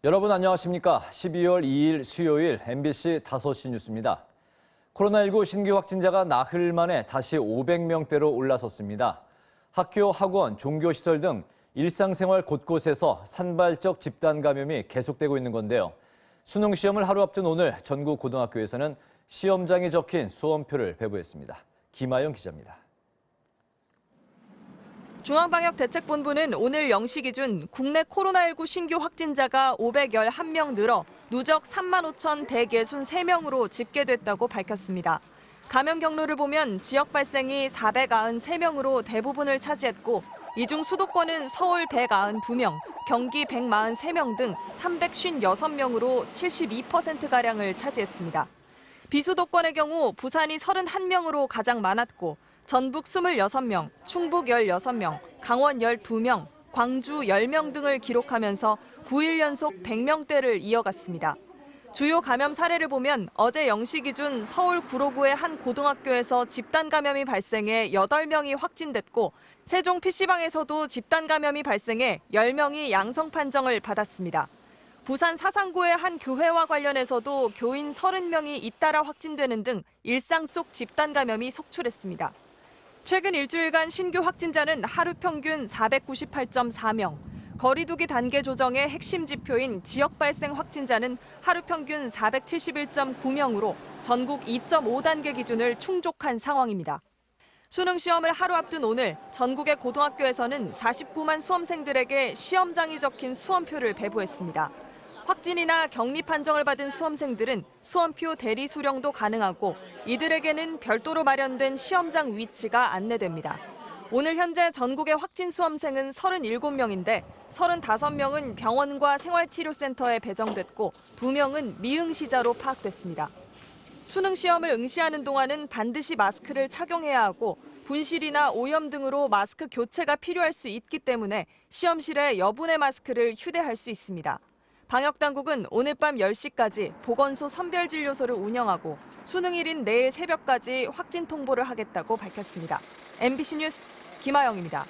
여러분 안녕하십니까? 12월 2일 수요일 MBC 5시 뉴스입니다. 코로나19 신규 확진자가 나흘 만에 다시 500명대로 올라섰습니다. 학교, 학원, 종교시설 등 일상생활 곳곳에서 산발적 집단 감염이 계속되고 있는 건데요. 수능 시험을 하루 앞둔 오늘 전국 고등학교에서는 시험장에 적힌 수험표를 배부했습니다. 김아영 기자입니다. 중앙방역대책본부는 오늘 0시 기준 국내 코로나19 신규 확진자가 511명 늘어 누적 35,163명으로 집계됐다고 밝혔습니다. 감염 경로를 보면 지역 발생이 493명으로 대부분을 차지했고 이 중 수도권은 서울 192명, 경기 143명 등 356명으로 72%가량을 차지했습니다. 비수도권의 경우 부산이 31명으로 가장 많았고 전북 26명, 충북 16명, 강원 12명, 광주 10명 등을 기록하면서 9일 연속 100명대를 이어갔습니다. 주요 감염 사례를 보면 어제 0시 기준 서울 구로구의 한 고등학교에서 집단 감염이 발생해 8명이 확진됐고 세종 PC방에서도 집단 감염이 발생해 10명이 양성 판정을 받았습니다. 부산 사상구의 한 교회와 관련해서도 교인 30명이 잇따라 확진되는 등 일상 속 집단 감염이 속출했습니다. 최근 일주일간 신규 확진자는 하루 평균 498.4명, 거리두기 단계 조정의 핵심 지표인 지역 발생 확진자는 하루 평균 471.9명으로 전국 2.5단계 기준을 충족한 상황입니다. 수능 시험을 하루 앞둔 오늘 전국의 고등학교에서는 49만 수험생들에게 시험장이 적힌 수험표를 배부했습니다. 확진이나 격리 판정을 받은 수험생들은 수험표 대리 수령도 가능하고 이들에게는 별도로 마련된 시험장 위치가 안내됩니다. 오늘 현재 전국의 확진 수험생은 37명인데 35명은 병원과 생활치료센터에 배정됐고 2명은 미응시자로 파악됐습니다. 수능 시험을 응시하는 동안은 반드시 마스크를 착용해야 하고 분실이나 오염 등으로 마스크 교체가 필요할 수 있기 때문에 시험실에 여분의 마스크를 휴대할 수 있습니다. 방역당국은 오늘 밤 10시까지 보건소 선별진료소를 운영하고 수능일인 내일 새벽까지 확진 통보를 하겠다고 밝혔습니다. MBC 뉴스 김아영입니다.